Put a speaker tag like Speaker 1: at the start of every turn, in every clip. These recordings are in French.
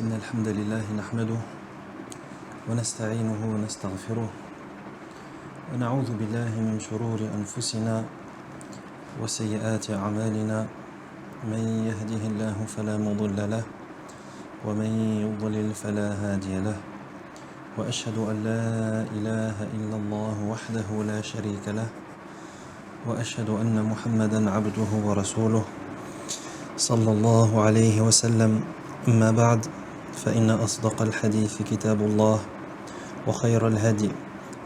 Speaker 1: إن الحمد لله نحمده ونستعينه ونستغفره ونعوذ بالله من شرور أنفسنا وسيئات أعمالنا من يهده الله فلا مضل له ومن يضلل فلا هادي له وأشهد أن لا إله إلا الله وحده لا شريك له وأشهد أن محمدا عبده ورسوله صلى الله عليه وسلم. أما بعد فإن أصدق الحديث كتاب الله وخير الهدي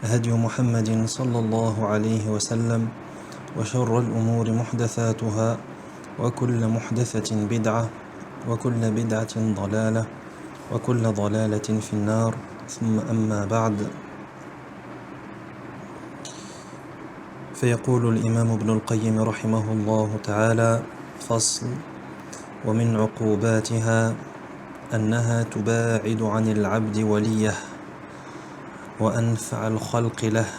Speaker 1: هدي محمد صلى الله عليه وسلم وشر الأمور محدثاتها وكل محدثة بدعة وكل بدعة ضلالة وكل ضلالة في النار. ثم أما بعد فيقول الإمام ابن القيم رحمه الله تعالى: فصل: ومن عقوباتها أنها تباعد عن العبد وليه وأنفع الخلق له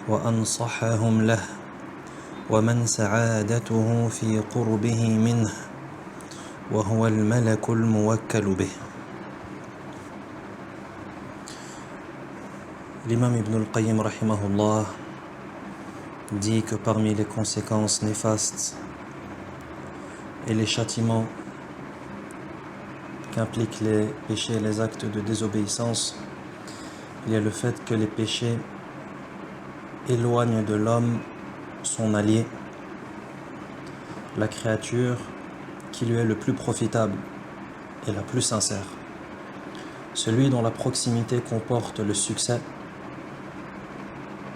Speaker 1: وأنصحهم له ومن سعادته في قربه منه وهو الملك الموكل به. L'imam Ibn al-Qayyim rahimahullah dit que parmi les conséquences néfastes et les châtiments qu'impliquent les péchés et les actes de désobéissance, il y a le fait que les péchés éloignent de l'homme son allié, la créature qui lui est le plus profitable et la plus sincère, celui dont la proximité comporte le succès.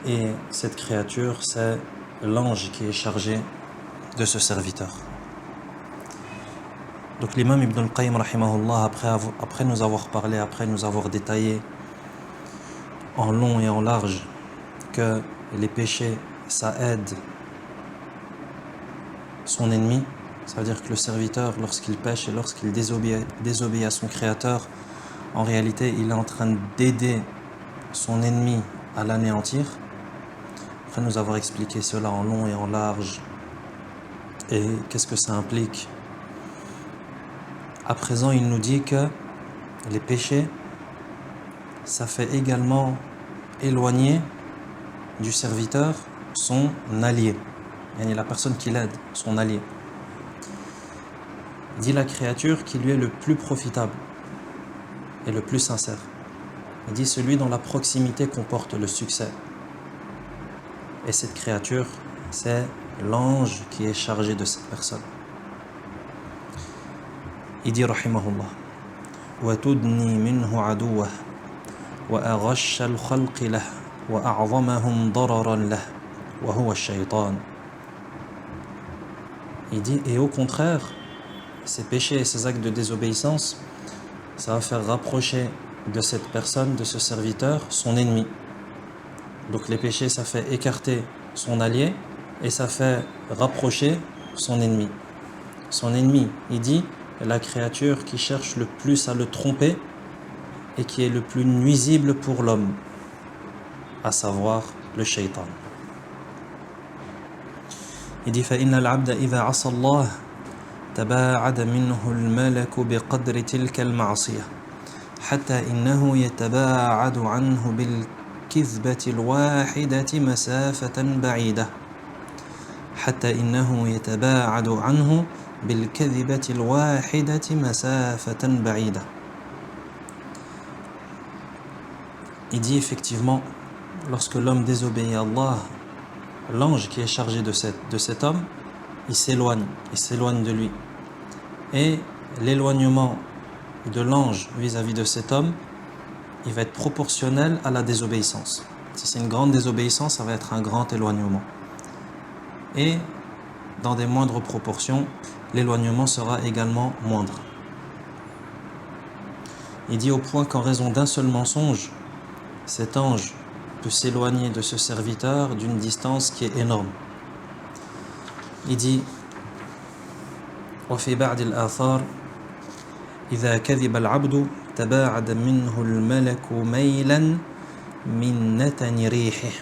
Speaker 1: Et cette créature, c'est l'ange qui est chargé de ce serviteur. Donc l'imam Ibn al-Qayyim rahimahullah, après nous avoir parlé, après nous avoir détaillé en long et en large que les péchés, ça aide son ennemi, ça veut dire que le serviteur, lorsqu'il pêche et lorsqu'il désobéit à son créateur, en réalité il est en train d'aider son ennemi à l'anéantir. Après nous avoir expliqué cela en long et en large et qu'est-ce que ça implique, à présent il nous dit que les péchés, ça fait également éloigner du serviteur son allié, la personne qui l'aide, son allié. Il dit la créature qui lui est le plus profitable et le plus sincère. Il dit celui dont la proximité comporte le succès. Et cette créature, c'est l'ange qui est chargé de cette personne. Il dit rahimahullah: وَتُدْنِي مِنْهُ عَدُوَّهُ وَأَغَشَّ الْخَلْقِ لَهُ وَأَعْظَمَهُمْ ضَرَرًا لَهُ وَهُوَ الشَّيْطَانُ. Il dit, et au contraire, ces péchés et ces actes de désobéissance, ça va faire rapprocher de cette personne, de ce serviteur, son ennemi. Donc les péchés, ça fait écarter son allié et ça fait rapprocher son ennemi. Son ennemi, il dit, la créature qui cherche le plus à le tromper et qui est le plus nuisible pour l'homme, à savoir le shaitan. Il dit فإن العبد إذا عصى الله تباعد منه الملك بقدر تلك المعصية حتى إنه يتباعد عنه بالكذبة الواحدة مسافة بعيدة حتى إنه يتباعد عنه بالكذبة الواحدة مسافة بعيدة. Il dit effectivement, lorsque l'homme désobéit à Allah, l'ange qui est chargé de cet homme, il s'éloigne de lui. Et l'éloignement de l'ange vis-à-vis de cet homme, il va être proportionnel à la désobéissance. Si c'est une grande désobéissance, ça va être un grand éloignement. Et dans des moindres proportions, l'éloignement sera également moindre. Il dit au point qu'en raison d'un seul mensonge, cet ange peut s'éloigner de ce serviteur d'une distance qui est énorme. Il dit وفي بعض الآثار إذا كذب العبد تباعد منه الملك ميلا من نتن ريحه.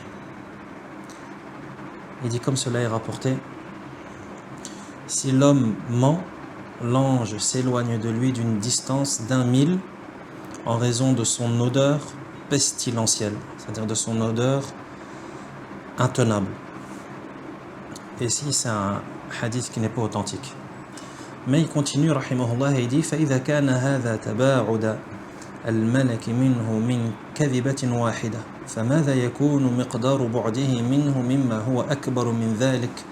Speaker 1: Il dit comme cela est rapporté, si l'homme ment, l'ange s'éloigne de lui d'une distance d'1 mille en raison de son odeur pestilentielle, c'est-à-dire de son odeur intenable. Et ici, c'est un hadith qui n'est pas authentique. Mais il continue, rahimahullah, et il dit فَإِذَا كَانَ هَذَا تَبَاعُدَ الْمَلَكِ مِنْهُ مِنْ كَذِبَةٍ وَاحِدَةٍ فَمَاذَا يَكُونُ مِقْدَارُ بُعْدِهِ مِنْهُ مِمَّا هُوَ أَكْبَرُ مِنْ ذَلِكَ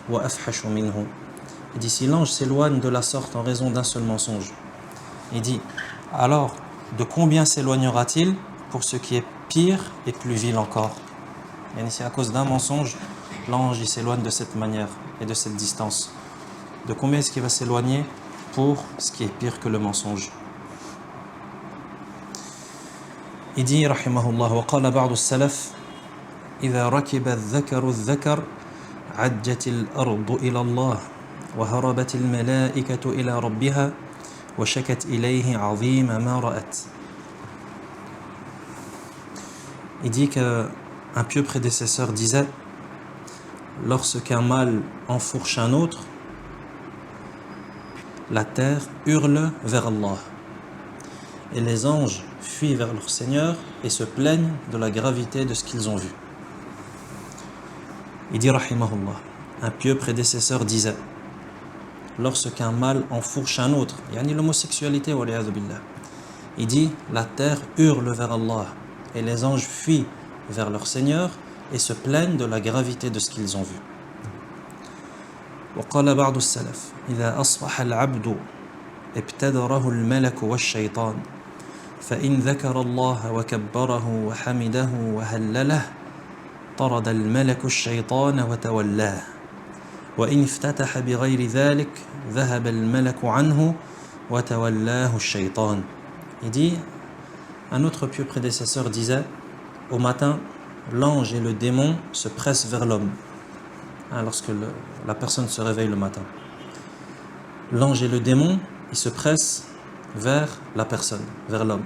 Speaker 1: وَأَفْحَشُ مِنْهُ. Il dit, si l'ange s'éloigne de la sorte en raison d'un seul mensonge, il dit, alors, de combien s'éloignera-t-il pour ce qui est pire et plus vil encore? Et ici, à cause d'un mensonge, l'ange il s'éloigne de cette manière et de cette distance. De combien est-ce qu'il va s'éloigner pour ce qui est pire que le mensonge? Il dit, rahimahullah, وقال بعض السلف إذا ركب الذكر الذكر عجت الأرض إلى الله وهربت الملائكة إلى ربها وشكت إليه عظيم ما رأت. Il dit qu'un pieux prédécesseur disait, lorsqu'un mâle enfourche un autre, la terre hurle vers Allah et les anges fuient vers leur Seigneur et se plaignent de la gravité de ce qu'ils ont vu. Il dit, rahimahullah, un pieux prédécesseur disait, lorsqu'un mâle enfourche un autre, yani l'homosexualité, waliyadhu billah, il dit, la terre hurle vers Allah et les anges fuient vers leur Seigneur et se plaignent de la gravité de ce qu'ils ont vu. وقال بعض السلف إذا أصبح العبد ابتدره الملك والشيطان فإن ذكر الله وكبره وحمده وهلله طرد الملك الشيطان وتولاه وإن افتتح بغير ذلك ذهب الملك عنه وتولاه الشيطان. Il dit, un autre pieux prédécesseur disait, au matin, l'ange et le démon se pressent vers l'homme. Lorsque la personne se réveille le matin, l'ange et le démon, ils se pressent vers la personne, vers l'homme.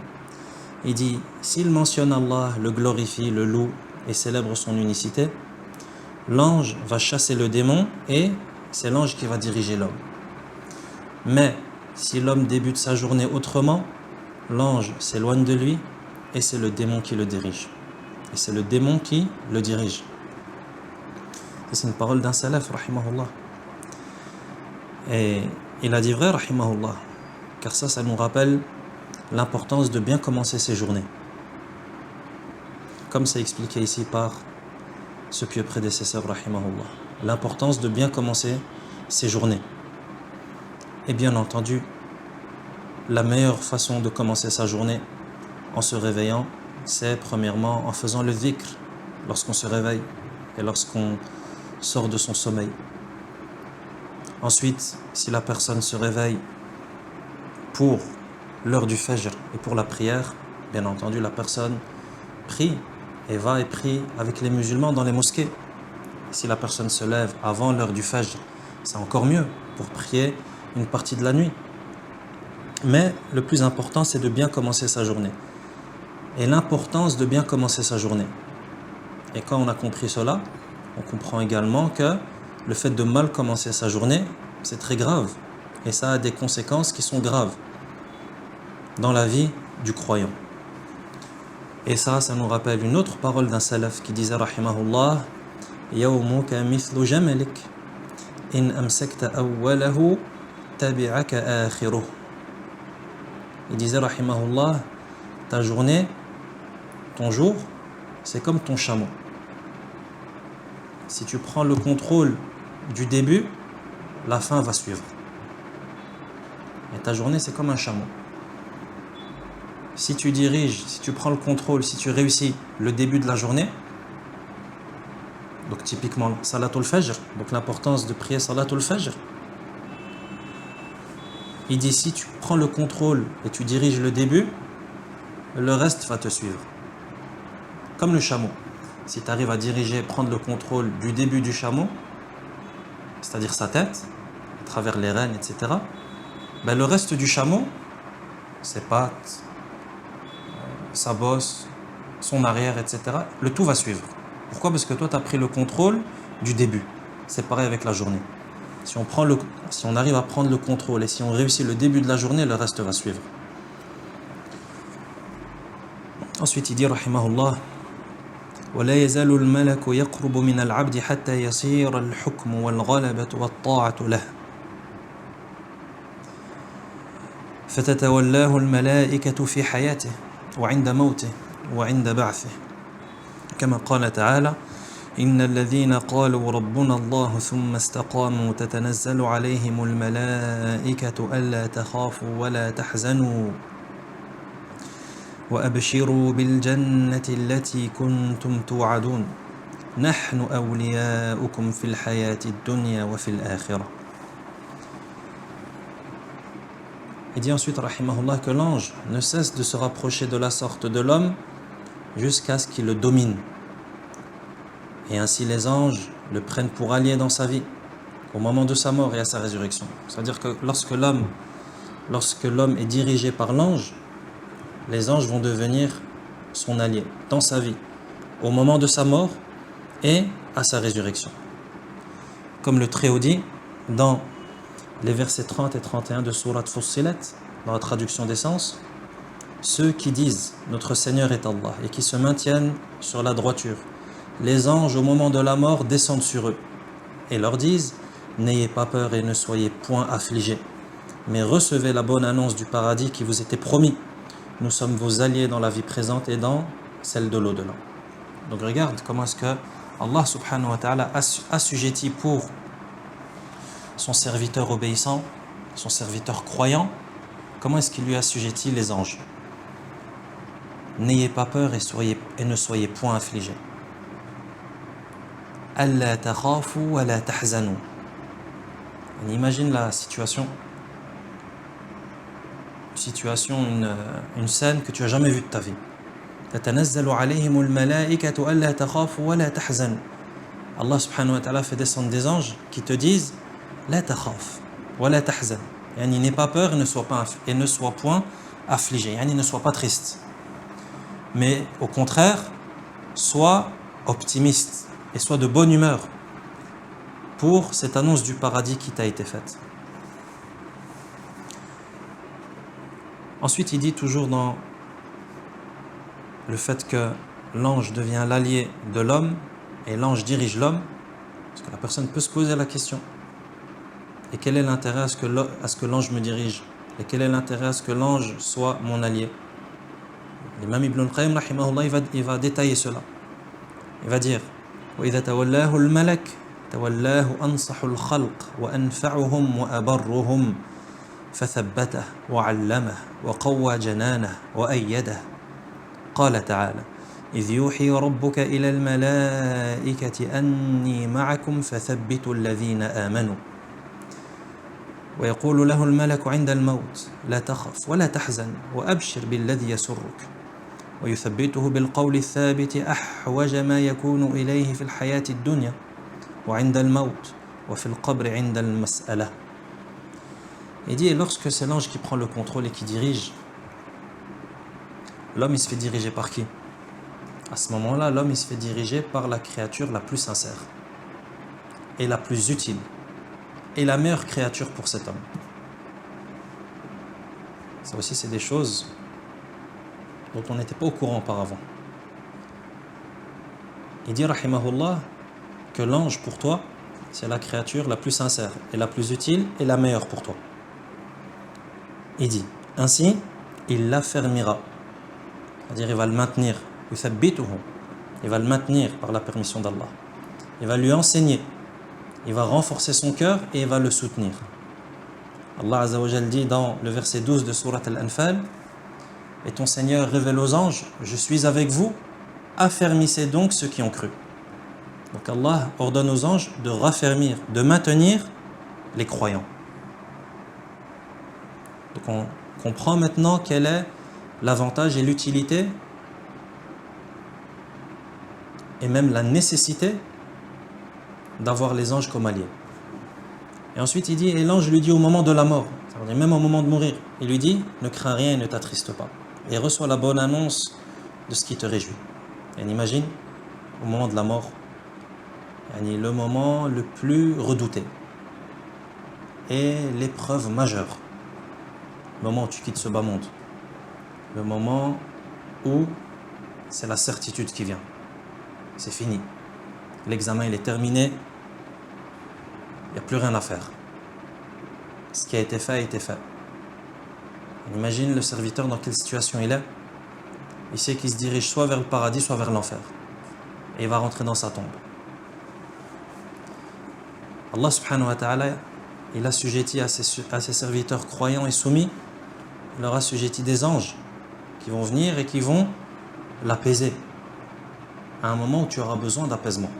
Speaker 1: Il dit, s'il mentionne Allah, le glorifie, le loue et célèbre son unicité, l'ange va chasser le démon et c'est l'ange qui va diriger l'homme. Mais si l'homme débute sa journée autrement, l'ange s'éloigne de lui et c'est le démon qui le dirige. Et c'est le démon qui le dirige. C'est une parole d'un salaf, rahimahullah. Et il a dit vrai, rahimahullah, car ça nous rappelle l'importance de bien commencer ses journées. Comme c'est expliqué ici par ce pieux prédécesseur, rahimahullah. L'importance de bien commencer ses journées. Et bien entendu, la meilleure façon de commencer sa journée en se réveillant, c'est premièrement en faisant le dhikr lorsqu'on se réveille et lorsqu'on sort de son sommeil. Ensuite, si la personne se réveille pour l'heure du fajr et pour la prière, bien entendu la personne prie et va et prie avec les musulmans dans les mosquées. Si la personne se lève avant l'heure du fajr, c'est encore mieux pour prier une partie de la nuit. Mais le plus important, c'est de bien commencer sa journée. Et l'importance de bien commencer sa journée. Et quand on a compris cela, on comprend également que le fait de mal commencer sa journée, c'est très grave. Et ça a des conséquences qui sont graves dans la vie du croyant. Et ça nous rappelle une autre parole d'un salaf qui disait, rahimahullah, yawmuka mithlu jamalik in amsakta awwalahu tabi'aka akhiruh. Il disait, rahimahullah, ta journée, ton jour, c'est comme ton chameau. Si tu prends le contrôle du début, la fin va suivre. Et ta journée, c'est comme un chameau. Si tu diriges, si tu prends le contrôle, si tu réussis le début de la journée, donc typiquement Salatul Fajr, donc l'importance de prier Salatul Fajr, il dit, si tu prends le contrôle et tu diriges le début, le reste va te suivre. Comme le chameau. Si tu arrives à diriger, prendre le contrôle du début du chameau, c'est-à-dire sa tête, à travers les rênes, etc., ben le reste du chameau, ses pattes, sa bosse, son arrière, etc., le tout va suivre. Pourquoi? Parce que toi, tu as pris le contrôle du début. C'est pareil avec la journée. Si on arrive à prendre le contrôle et si on réussit le début de la journée, le reste va suivre. Ensuite, il dit, rahimahullah, ولا يزال الملك يقرب من العبد حتى يصير الحكم والغلبة والطاعة له فتتولاه الملائكة في حياته وعند موته وعند بعثه كما قال تعالى إن الذين قالوا ربنا الله ثم استقاموا تتنزل عليهم الملائكة ألا تخافوا ولا تحزنوا وأبشروا بالجنة التي كنتم توعدون نحن أولياؤكم في الحياة الدنيا وفي الآخرة. Il dit ensuite, rahimahullah, que l'ange ne cesse de se rapprocher de la sorte de l'homme jusqu'à ce qu'il le domine. Et ainsi les anges le prennent pour allié dans sa vie, au moment de sa mort et à sa résurrection. C'est-à-dire que lorsque l'homme est dirigé par l'ange, les anges vont devenir son allié dans sa vie, au moment de sa mort et à sa résurrection. Comme le Très-Haut dit dans les versets 30 et 31 de Surat Fussilat, dans la traduction des sens, ceux qui disent notre Seigneur est Allah et qui se maintiennent sur la droiture, les anges au moment de la mort descendent sur eux et leur disent n'ayez pas peur et ne soyez point affligés, mais recevez la bonne annonce du paradis qui vous était promis. Nous sommes vos alliés dans la vie présente et dans celle de l'au-delà. Donc regarde comment est-ce que Allah subhanahu wa ta'ala assujettit pour son serviteur obéissant, son serviteur croyant, comment est-ce qu'il lui assujettit les anges? N'ayez pas peur et ne soyez point affligés. Alla takhafu wa la tahzanu. On imagine la situation, une scène que tu n'as jamais vue de ta vie. تتنزل عليهم الملائكة ألا تخافوا ولا تحزنوا. Allah subhanahu wa ta'ala fait descendre des anges qui te disent لا تخاف ولا تحزن. Yani n'aie pas peur et ne sois point affligé. Yani ne sois pas triste. Mais au contraire, sois optimiste et sois de bonne humeur pour cette annonce du paradis qui t'a été faite. Ensuite, il dit toujours dans le fait que l'ange devient l'allié de l'homme et l'ange dirige l'homme, parce que la personne peut se poser la question. Et quel est l'intérêt à ce que l'ange me dirige? Et quel est l'intérêt à ce que l'ange soit mon allié? L'imam Ibn al-Qayyim, rahimahullah, il va détailler cela. Il va dire وَإِذَا تَوَلَّاهُ الْمَلَكُ تَوَلَّاهُ أَنصَحُ الْخَلْقِ وَأَنْفَعُهُمْ وَأَبَرُّهُمْ فثبته وعلمه وقوى جنانه وأيده قال تعالى إذ يوحي ربك إلى الملائكة أني معكم فثبتوا الذين آمنوا ويقول له الملك عند الموت لا تخف ولا تحزن وأبشر بالذي يسرك ويثبته بالقول الثابت أحوج ما يكون إليه في الحياة الدنيا وعند الموت وفي القبر عند المسألة. Il dit, et lorsque c'est l'ange qui prend le contrôle et qui dirige, l'homme il se fait diriger par qui? À ce moment-là, l'homme il se fait diriger par la créature la plus sincère et la plus utile et la meilleure créature pour cet homme. Ça aussi, c'est des choses dont on n'était pas au courant auparavant. Il dit, rahimahullah, que l'ange pour toi, c'est la créature la plus sincère et la plus utile et la meilleure pour toi. Il dit, ainsi, il l'affermira, c'est-à-dire il va le maintenir, il va le maintenir par la permission d'Allah. Il va lui enseigner, il va renforcer son cœur et il va le soutenir. Allah Azza wa Jal dit dans le verset 12 de Surat Al-Anfal, et ton Seigneur révèle aux anges, je suis avec vous, affermissez donc ceux qui ont cru. Donc Allah ordonne aux anges de raffermir, de maintenir les croyants. Donc on comprend maintenant quel est l'avantage et l'utilité et même la nécessité d'avoir les anges comme alliés. Et ensuite il dit, et l'ange lui dit au moment de la mort, c'est-à-dire même au moment de mourir, il lui dit, ne crains rien et ne t'attriste pas. Et reçois la bonne annonce de ce qui te réjouit. Et imagine, au moment de la mort, le moment le plus redouté. est l'épreuve majeure. Le moment où tu quittes ce bas monde. Le moment où c'est la certitude qui vient. C'est fini. L'examen, il est terminé. Il n'y a plus rien à faire. Ce qui a été fait a été fait. Imagine le serviteur dans quelle situation il est. Il sait qu'il se dirige soit vers le paradis, soit vers l'enfer. Et il va rentrer dans sa tombe. Allah subhanahu wa ta'ala, il assujettit à ses serviteurs croyants et soumis, il leur assujettit des anges qui vont venir et qui vont l'apaiser à un moment où tu auras besoin d'apaisement.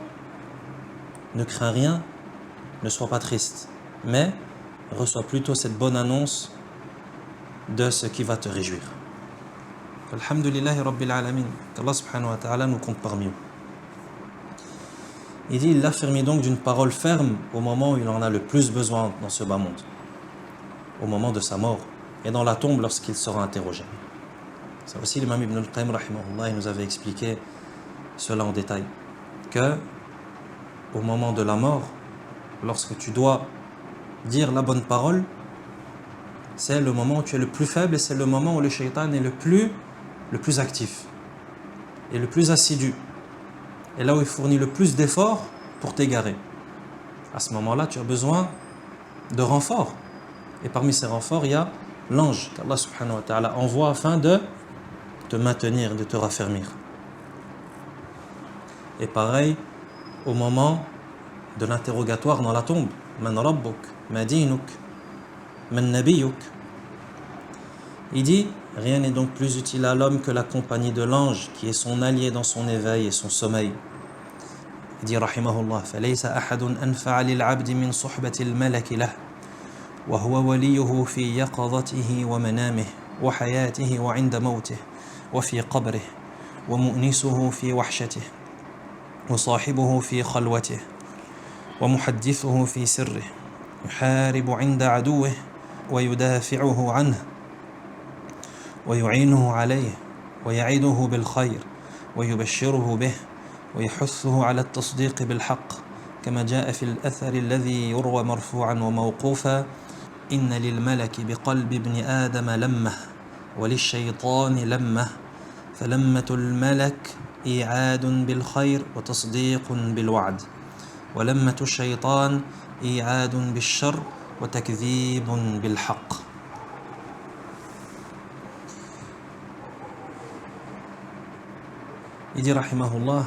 Speaker 1: Ne crains rien, ne sois pas triste, mais reçois plutôt cette bonne annonce de ce qui va te réjouir. Alhamdulillahi Rabbil Alamin, qu'Allah subhanahu wa ta'ala nous compte parmi eux. Il dit, il l'affirme donc d'une parole ferme au moment où il en a le plus besoin dans ce bas monde, au moment de sa mort et dans la tombe lorsqu'il sera interrogé. Ça aussi, l'imam Ibn al-Qayyim rahimahullah, il nous avait expliqué cela en détail, que au moment de la mort, lorsque tu dois dire la bonne parole, c'est le moment où tu es le plus faible et c'est le moment où le shaitan est le plus actif et le plus assidu. Et là où il fournit le plus d'efforts pour t'égarer. À ce moment-là, tu as besoin de renforts. Et parmi ces renforts, il y a l'ange qu'Allah subhanahu wa ta'ala envoie afin de te maintenir, de te raffermir. Et pareil, au moment de l'interrogatoire dans la tombe. Man rabbuk, ma dinuk, man nabiyuk. Il dit, rien n'est donc plus utile à l'homme que la compagnie de l'ange qui est son allié dans son éveil et son sommeil. Il dit rahimahullah, فَلَيْسَ أَحَدٌ أَنْفَعَ لِلْعَبْدِ مِنْ صُحْبَةِ الْمَلَكِ لَهُ وهو وليه في يقظته ومنامه وحياته وعند موته وفي قبره ومؤنسه في وحشته وصاحبه في خلوته ومحدثه في سره يحارب عند عدوه ويدافعه عنه ويعينه عليه ويعيده بالخير ويبشره به ويحثه على التصديق بالحق كما جاء في الأثر الذي يروى مرفوعا وموقوفا إن للملك بقلب ابن آدم لمة وللشيطان لمة فلمة الملك إيعاد بالخير وتصديق بالوعد ولمة الشيطان إيعاد بالشر وتكذيب بالحق. Il dit rahimahullah,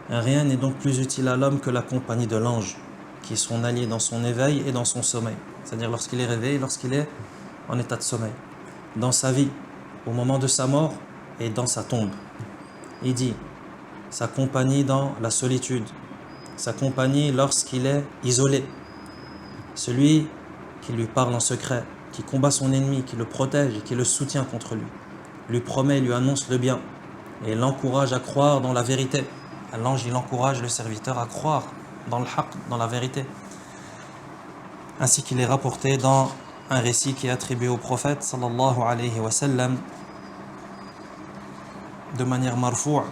Speaker 1: rien n'est donc plus utile à l'homme que la compagnie de l'ange, qui est son allié dans son éveil et dans son sommeil. C'est-à-dire lorsqu'il est réveillé, lorsqu'il est en état de sommeil. Dans sa vie, au moment de sa mort et dans sa tombe. Il dit, sa compagnie dans la solitude, sa compagnie lorsqu'il est isolé. Celui qui lui parle en secret, qui combat son ennemi, qui le protège et qui le soutient contre lui promet, lui annonce le bien et l'encourage à croire dans la vérité. L'ange, il encourage le serviteur à croire dans le haqq, dans la vérité. Ainsi qu'il est rapporté dans un récit qui est attribué au prophète sallallahu alayhi wa sallam de manière marfou'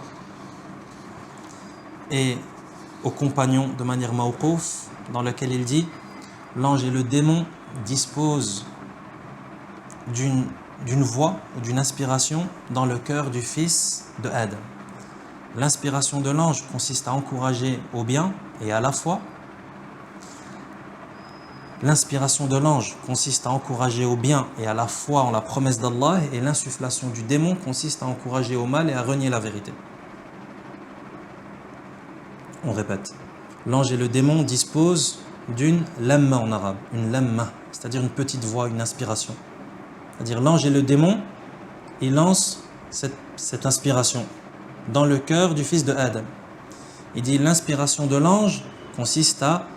Speaker 1: et aux compagnons de manière mawqouf, dans lequel il dit, l'ange et le démon disposent d'une voix ou d'une inspiration dans le cœur du fils de Adam. L'inspiration de l'ange consiste à encourager au bien et à la foi. L'inspiration de l'ange consiste à encourager au bien et à la foi en la promesse d'Allah, et l'insufflation du démon consiste à encourager au mal et à renier la vérité. On répète, l'ange et le démon disposent d'une lamma en arabe, une lamma, c'est-à-dire une petite voix, une inspiration. C'est-à-dire l'ange et le démon, ils lancent cette inspiration dans le cœur du fils de Adam. Il dit l'inspiration de l'ange consiste à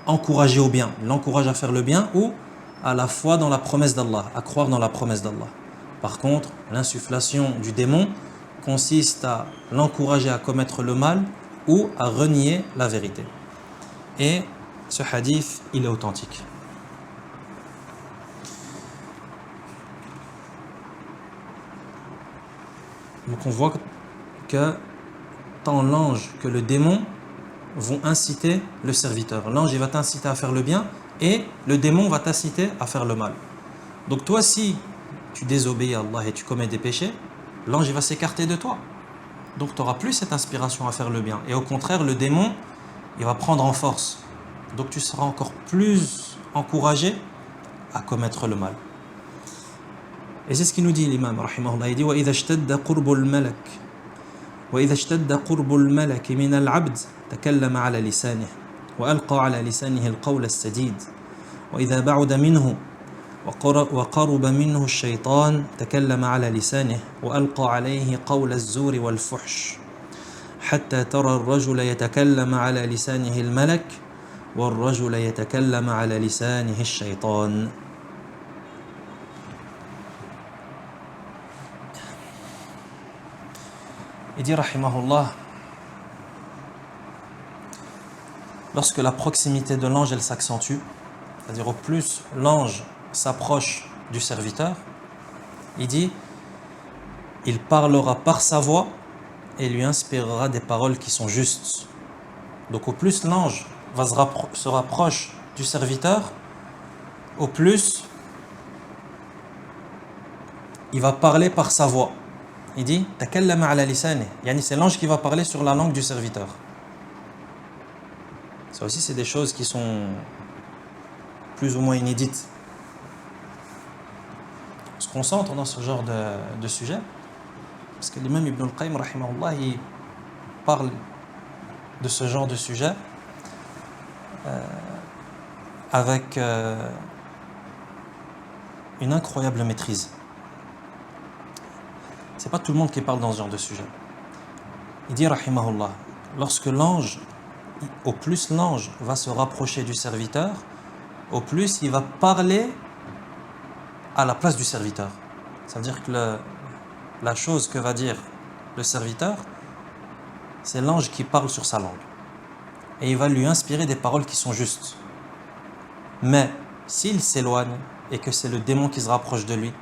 Speaker 1: encourager au bien, l'encourage à faire le bien ou à la foi dans la promesse d'Allah, à croire dans la promesse d'Allah. Par contre, l'insufflation du démon consiste à l'encourager à commettre le mal ou à renier la vérité. Et ce hadith, il est authentique. Donc on voit que tant l'ange que le démon vont inciter le serviteur. L'ange il va t'inciter à faire le bien et le démon va t'inciter à faire le mal. Donc toi, si tu désobéis à Allah et tu commets des péchés, l'ange il va s'écarter de toi. Donc tu n'auras plus cette inspiration à faire le bien. Et au contraire, le démon, il va prendre en force. Donc tu seras encore plus encouragé à commettre le mal. Et c'est ce qu'il nous dit l'imam, rahimahullah. Il dit وَإِذَا اشْتَدَّ قُرْبُ الْمَلَكِ مِنَ الْعَبْدِ تَكَلَّمَ عَلَى لِسَانِهِ وَأَلْقَى عَلى لِسَانِهِ الْقَوْلَ السَّدِيدِ وَإِذَا بَعُدَ مِنْهُ وقرب منه الشيطان تكلم على لسانه وألقى عليه قول الزور والفحش حتى ترى الرجل يتكلم على لسانه الملك والرجل يتكلم على لسانه الشيطان. Il dit rahimahullah, lorsque la proximité de l'ange elle s'accentue, c'est-à-dire au plus l'ange s'approche du serviteur, il dit, il parlera par sa voix et lui inspirera des paroles qui sont justes. Donc au plus l'ange se rapproche du serviteur, au plus il va parler par sa voix. Il dit, takallama ala lisani, yani c'est l'ange qui va parler sur la langue du serviteur. Ça aussi c'est des choses qui sont plus ou moins inédites. On se concentre dans ce genre de sujet parce que l'imam Ibn al-Qayyim rahimahullah il parle de ce genre de sujet avec une incroyable maîtrise. C'est pas tout le monde qui parle dans ce genre de sujet. Il dit rahimahullah, lorsque l'ange, au plus l'ange va se rapprocher du serviteur, au plus il va parler à la place du serviteur. Ça veut dire que la chose que va dire le serviteur, c'est l'ange qui parle sur sa langue. Et il va lui inspirer des paroles qui sont justes. Mais s'il s'éloigne et que c'est le démon qui se rapproche de lui,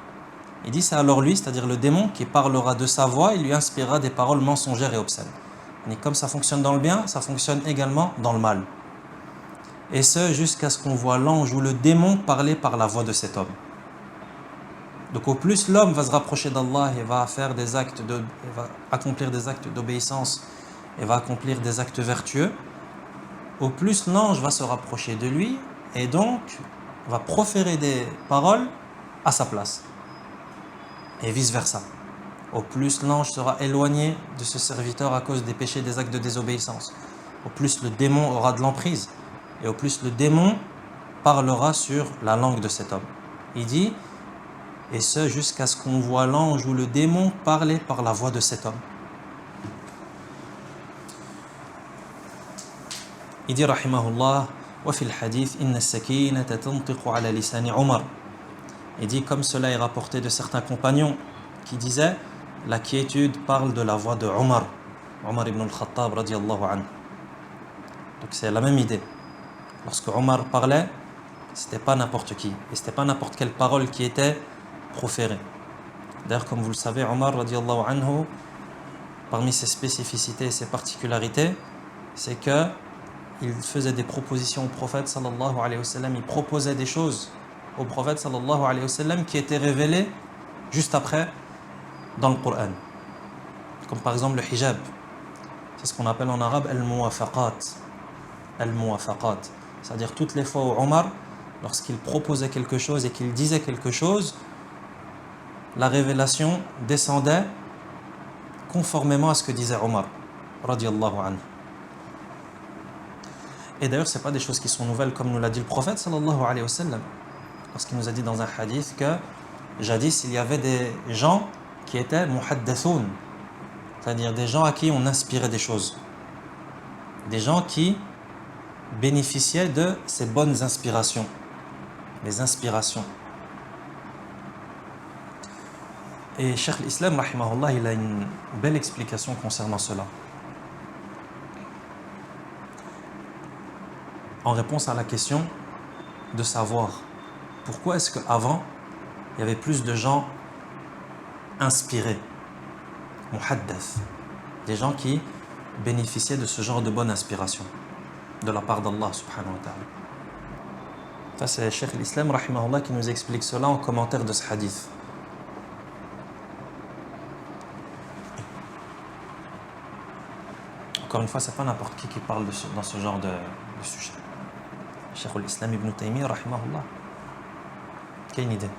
Speaker 1: il dit c'est alors lui, c'est-à-dire le démon, qui parlera de sa voix et lui inspirera des paroles mensongères et obscènes. Et comme ça fonctionne dans le bien, ça fonctionne également dans le mal. Et ce, jusqu'à ce qu'on voit l'ange ou le démon parler par la voix de cet homme. Donc au plus l'homme va se rapprocher d'Allah et va faire des actes va accomplir des actes d'obéissance et va accomplir des actes vertueux, au plus l'ange va se rapprocher de lui et donc va proférer des paroles à sa place. Et vice versa. Au plus l'ange sera éloigné de ce serviteur à cause des péchés, des actes de désobéissance, au plus le démon aura de l'emprise et au plus le démon parlera sur la langue de cet homme. Il dit, et ce jusqu'à ce qu'on voit l'ange ou le démon parler par la voix de cet homme. Il dit rahimahullah, wa fil hadith inna as-sakinata tantiqu ala lisani Umar. Il dit, comme cela est rapporté de certains compagnons qui disaient, la quiétude parle de la voix de Omar ibn al-Khattab radiyallahu anhu. Donc c'est la même idée. Lorsque Omar parlait, c'était pas n'importe qui et c'était pas n'importe quelle parole qui était proférée. D'ailleurs, comme vous le savez, Omar radiyallahu anhu, parmi ses spécificités et ses particularités, c'est que il faisait des propositions au prophète sallallahu alayhi wa sallam, il proposait des choses au prophète sallallahu alayhi wa sallam qui étaient révélées juste après dans le Coran. Comme par exemple le hijab. C'est ce qu'on appelle en arabe al-muwafaqat. Al-muwafaqat. C'est-à-dire toutes les fois où Omar, lorsqu'il proposait quelque chose et qu'il disait quelque chose, la révélation descendait conformément à ce que disait Omar radiyallahu anhu. Et d'ailleurs, ce n'est pas des choses qui sont nouvelles comme nous l'a dit le prophète sallallahu alayhi wa sallam. Parce qu'il nous a dit dans un hadith que jadis il y avait des gens qui étaient muhaddathoun, c'est-à-dire des gens à qui on inspirait des choses, des gens qui bénéficiaient de ces bonnes inspirations, les inspirations. Et Cheikh l'Islam rahimahullah, il a une belle explication concernant cela. En réponse à la question de savoir pourquoi est-ce qu'avant, il y avait plus de gens inspirés, muhaddath, des gens qui bénéficiaient de ce genre de bonne inspiration. de la part d'Allah subhanahu wa ta'ala. Ça c'est Cheikh l'Islam rahimahullah qui nous explique cela en commentaire de ce hadith. Encore une fois, c'est pas n'importe qui parle dans ce genre de sujet. Cheikh l'Islam Ibn Taymiyyah rahimahullah. Quelle idée.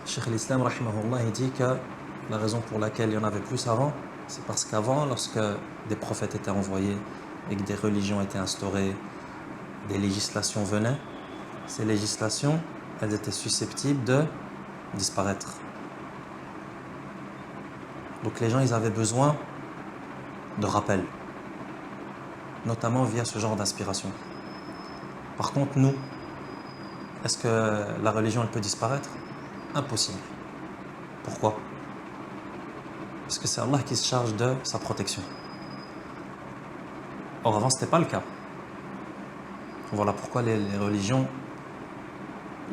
Speaker 1: Cheikh l'Islam rahimahullah il dit que la raison pour laquelle il y en avait plus avant, c'est parce qu'avant, lorsque des prophètes étaient envoyés et que des religions étaient instaurées, des législations venaient, ces législations, elles étaient susceptibles de disparaître. Donc les gens, ils avaient besoin de rappel, notamment via ce genre d'inspiration. Par contre, nous, est-ce que la religion, elle peut disparaître? Impossible. Pourquoi? Parce que c'est Allah qui se charge de sa protection. Or, avant, ce n'était pas le cas. Voilà pourquoi les religions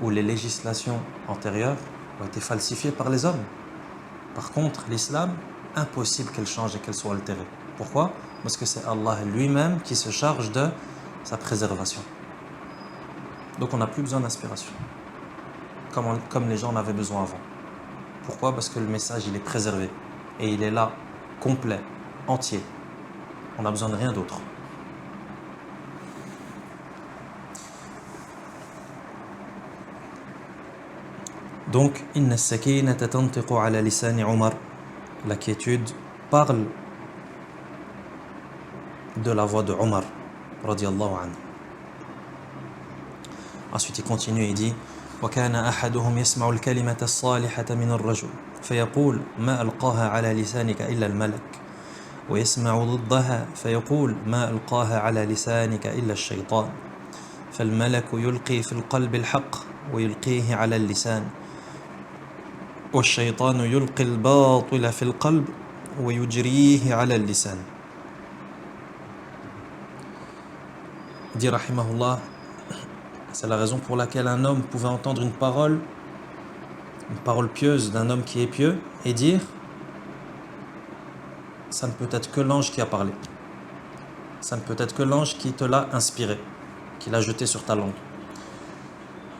Speaker 1: ou les législations antérieures ont été falsifiées par les hommes. Par contre, l'islam, impossible qu'elle change et qu'elle soit altérée. Pourquoi? Parce que c'est Allah lui-même qui se charge de sa préservation. Donc on n'a plus besoin d'inspiration, comme les gens en avaient besoin avant. Pourquoi? Parce que le message, il est préservé. Et il est là, complet, entier. On n'a besoin de rien d'autre. Donc, inna as-sakinata tantiqu ala lisani Umar. La quiétude parle de la voix de Umar, radiyallahu anhu. Ensuite, il continue et dit وكان أحدهم يسمع الكلمة الصالحة من الرجل فيقول ما ألقاها على لسانك إلا الملك ويسمع ضدها فيقول ما ألقاها على لسانك إلا الشيطان فالملك يلقي في القلب الحق ويلقيه على اللسان والشيطان يلقي الباطل في القلب ويجريه على اللسان. dit rahimahullah, c'est la raison pour laquelle un homme pouvait entendre une parole pieuse d'un homme qui est pieux et dire ça ne peut être que l'ange qui a parlé, ça ne peut être que l'ange qui te l'a inspiré, qui l'a jeté sur ta langue.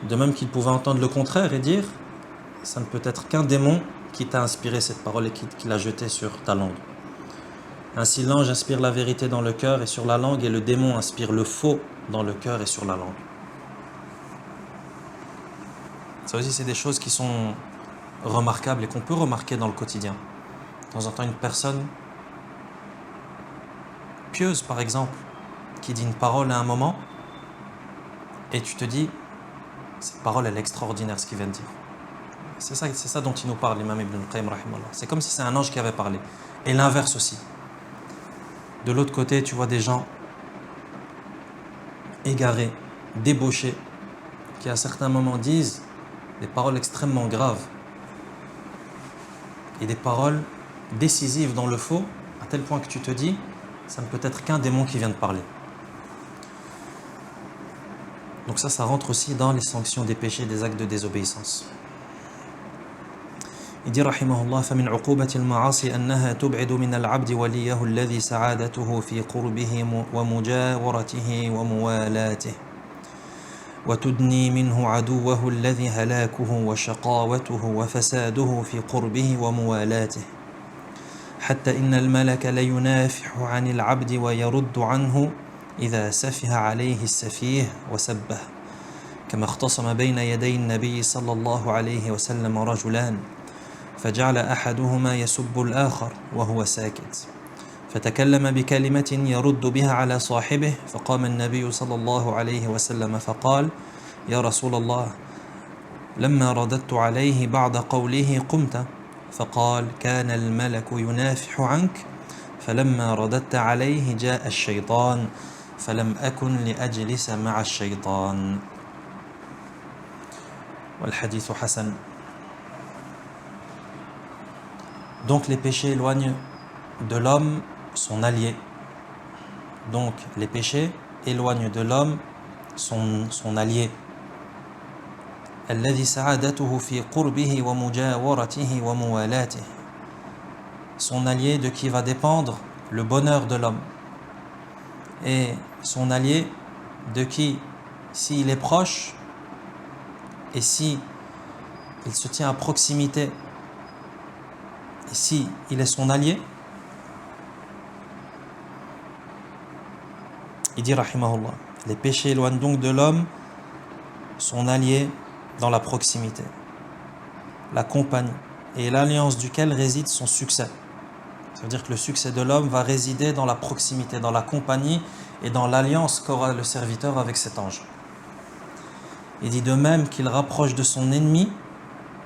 Speaker 1: De même qu'il pouvait entendre le contraire et dire ça ne peut être qu'un démon qui t'a inspiré cette parole et qui l'a jeté sur ta langue. Ainsi l'ange inspire la vérité dans le cœur et sur la langue, et le démon inspire le faux dans le cœur et sur la langue. Ça aussi, c'est des choses qui sont remarquables et qu'on peut remarquer dans le quotidien. De temps en temps, une personne pieuse, par exemple, qui dit une parole à un moment, et tu te dis, cette parole, elle est extraordinaire, ce qu'il vient de dire. C'est ça dont il nous parle, l'imam Ibn al-Qayyim, rahimahullah. C'est comme si c'est un ange qui avait parlé. Et l'inverse aussi. De l'autre côté, tu vois des gens égarés, débauchés, qui à certains moments disent des paroles extrêmement graves et des paroles décisives dans le faux, à tel point que tu te dis, ça ne peut être qu'un démon qui vient de parler. Donc ça rentre aussi dans les sanctions des péchés, des actes de désobéissance. Il dit rahimahullah فمن عقوبة المعاصي أنها تبعد من العبد وليه الذي سعادته في قربه ومجاورته وموالاته وتدني منه عدوه الذي هلاكه وشقاوته وفساده في قربه وموالاته حتى إن الملك لينافح عن العبد ويرد عنه إذا سفه عليه السفيه وسبه كما اختصم بين يدي النبي صلى الله عليه وسلم رجلان فجعل أحدهما يسب الآخر وهو ساكت فتكلم بكلمة يرد بها على صاحبه فقام النبي صلى الله عليه وسلم فقال يا رسول الله لما رددت عليه بعد قوله قمت فقال كان الملك ينافح عنك فلما رددت عليه جاء الشيطان فلم أكن لأجلس مع الشيطان والحديث حسن. Donc les péchés éloignent de l'homme son allié. Donc les péchés éloignent de l'homme son allié. الذي سعادته في قربه ومجاورته وموالاته. Son allié de qui va dépendre le bonheur de l'homme. Et son allié de qui, s'il est proche et si il se tient à proximité et si il est son allié, il dit rahimahullah, les péchés éloignent donc de l'homme son allié dans la proximité, la compagnie et l'alliance duquel réside son succès. Ça veut dire que le succès de l'homme va résider dans la proximité, dans la compagnie et dans l'alliance qu'aura le serviteur avec cet ange. Il dit de même qu'il rapproche de son ennemi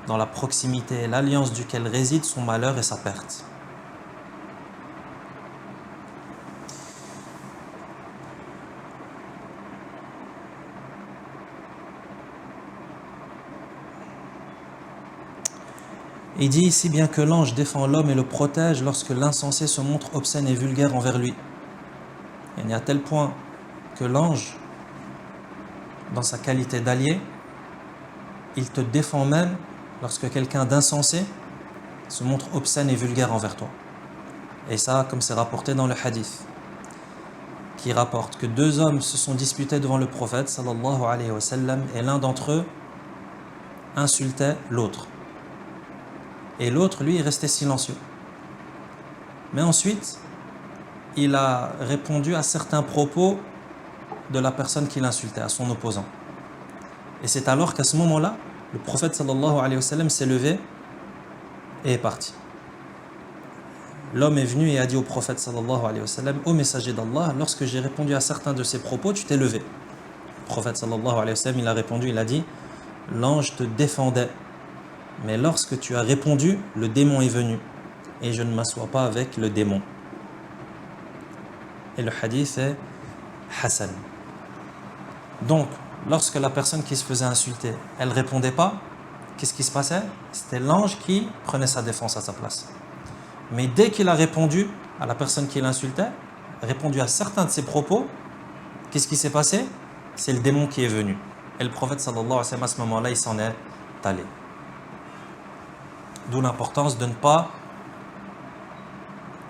Speaker 1: dans la proximité et l'alliance duquel réside son malheur et sa perte. Il dit si bien que l'ange défend l'homme et le protège lorsque l'insensé se montre obscène et vulgaire envers lui. Il y a à tel point que l'ange, dans sa qualité d'allié, il te défend même lorsque quelqu'un d'insensé se montre obscène et vulgaire envers toi. Et ça, comme c'est rapporté dans le hadith, qui rapporte que deux hommes se sont disputés devant le prophète, sallallahu alayhi wa sallam, et l'un d'entre eux insultait l'autre. Et l'autre, lui, est resté silencieux. Mais ensuite, il a répondu à certains propos de la personne qui l'insultait, à son opposant. Et c'est alors qu'à ce moment-là, le prophète sallallahu alayhi wa sallam s'est levé et est parti. L'homme est venu et a dit au prophète sallallahu alayhi wa sallam, ô messager d'Allah, lorsque j'ai répondu à certains de ces propos, tu t'es levé. Le prophète sallallahu alayhi wa sallam, il a répondu, il a dit, l'ange te défendait. Mais lorsque tu as répondu, le démon est venu. Et je ne m'assois pas avec le démon. Et le hadith est Hassan. Donc, lorsque la personne qui se faisait insulter, elle ne répondait pas, qu'est-ce qui se passait? C'était l'ange qui prenait sa défense à sa place. Mais dès qu'il a répondu à la personne qui l'insultait, répondu à certains de ses propos, qu'est-ce qui s'est passé? C'est le démon qui est venu. Et le prophète sallallahu alayhi wa sallam, à ce moment-là, il s'en est allé. D'où l'importance de ne pas